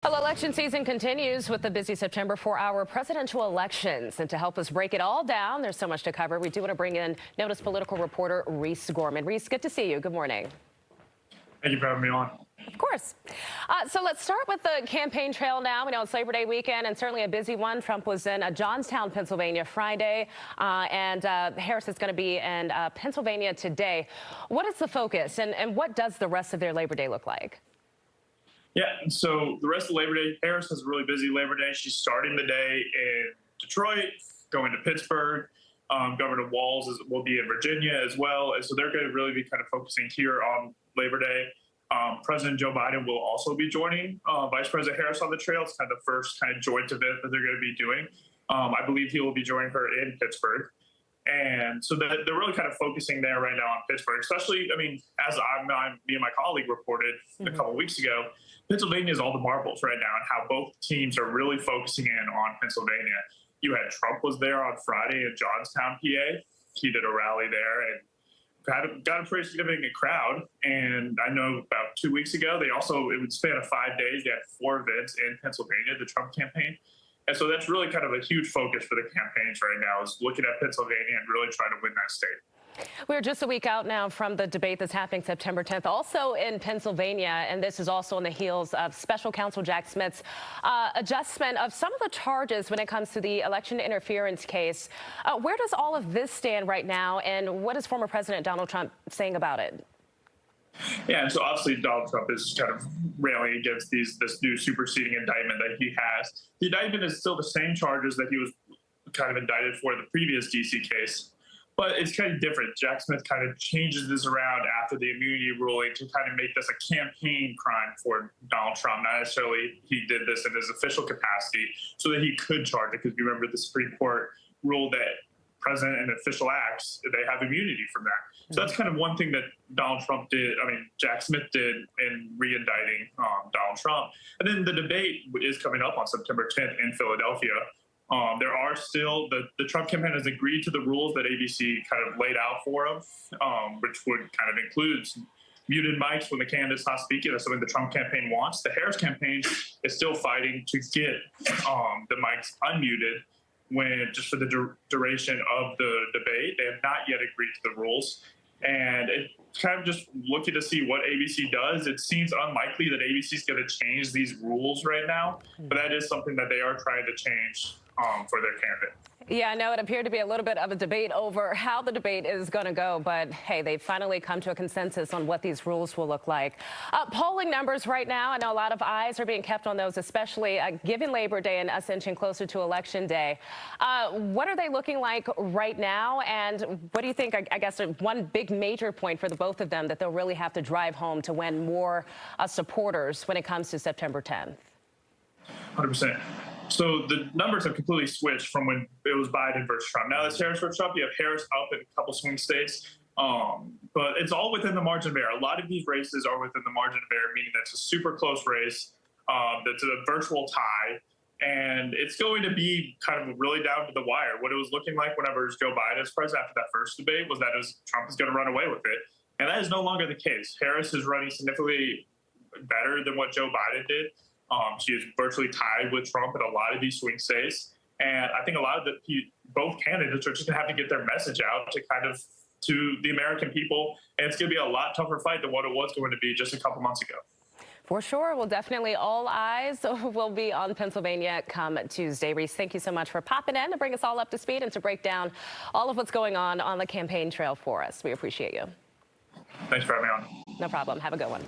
Well, election season continues with the busy September for our presidential elections. And to help us break it all down, there's so much to cover. We do want to bring in Notice political reporter Rese Gorman. Rese, good to see you. Good morning. Thank you for having me on. Of course. So let's start with the campaign trail now. We know it's Labor Day weekend and certainly a busy one. Trump was in Johnstown, Pennsylvania Friday, and Harris is going to be in Pennsylvania today. What is the focus and what does the rest of their Labor Day look like? Yeah, so the rest of Labor Day, Harris has a really busy Labor Day. She's starting the day in Detroit, going to Pittsburgh. Governor Walz will be in Virginia as well. And so they're going to really be kind of focusing here on Labor Day. President Joe Biden will also be joining Vice President Harris on the trail. It's kind of the first kind of joint event that they're going to be doing. I believe he will be joining her in Pittsburgh. And so they're really kind of focusing there right now on Pittsburgh, especially, I mean, as me and my colleague reported a couple of weeks ago, Pennsylvania is all the marbles right now and how both teams are really focusing in on Pennsylvania. You had Trump was there on Friday in Johnstown, PA. He did a rally there and got a pretty significant crowd. And I know about 2 weeks ago, it would span 5 days. They had 4 events in Pennsylvania, the Trump campaign. And so that's really kind of a huge focus for the campaigns right now is looking at Pennsylvania and really trying to win that state. We're just a week out now from the debate that's happening September 10th, also in Pennsylvania, and this is also on the heels of Special Counsel Jack Smith's adjustment of some of the charges when it comes to the election interference case. Where does all of this stand right now, and what is former President Donald Trump saying about it? Yeah, and so obviously Donald Trump is kind of railing against this new superseding indictment that he has. The indictment is still the same charges that he was kind of indicted for in the previous D.C. case, but it's kind of different. Jack Smith kind of changes this around after the immunity ruling to kind of make this a campaign crime for Donald Trump. Not necessarily he did this in his official capacity so that he could charge it, because you remember the Supreme Court ruled that president and official acts, they have immunity from that. So that's kind of one thing that Jack Smith did in re-indicting Donald Trump. And then the debate is coming up on September 10th in Philadelphia. There are still, the Trump campaign has agreed to the rules that ABC kind of laid out for them, which would kind of include muted mics when the candidate's not speaking. That's something the Trump campaign wants. The Harris campaign is still fighting to get the mics unmuted just for the duration of the debate. They have not yet agreed to the rules. And it's kind of just looking to see what ABC does. It seems unlikely that ABC is going to change these rules right now, but that is something that they are trying to change for their candidate. Yeah, I know it appeared to be a little bit of a debate over how the debate is going to go, but hey, they've finally come to a consensus on what these rules will look like. Polling numbers right now, I know a lot of eyes are being kept on those, especially given Labor Day and us inching closer to Election Day. What are they looking like right now? And what do you think, I guess, one big major point for the both of them that they'll really have to drive home to win more supporters when it comes to September 10th? 100%. So the numbers have completely switched from when it was Biden versus Trump. Now it's Harris versus Trump. You have Harris up in a couple swing states, but it's all within the margin of error. A lot of these races are within the margin of error, meaning that's a super close race. That's a virtual tie, and it's going to be kind of really down to the wire. What it was looking like whenever it was Joe Biden as president after that first debate was that Trump is going to run away with it, and that is no longer the case. Harris is running significantly better than what Joe Biden did. She is virtually tied with Trump in a lot of these swing states. And I think a lot of both candidates are just going to have to get their message out to the American people. And it's going to be a lot tougher fight than what it was going to be just a couple months ago. For sure. Well, definitely all eyes will be on Pennsylvania come Tuesday. Rese, thank you so much for popping in to bring us all up to speed and to break down all of what's going on the campaign trail for us. We appreciate you. Thanks for having me on. No problem. Have a good one.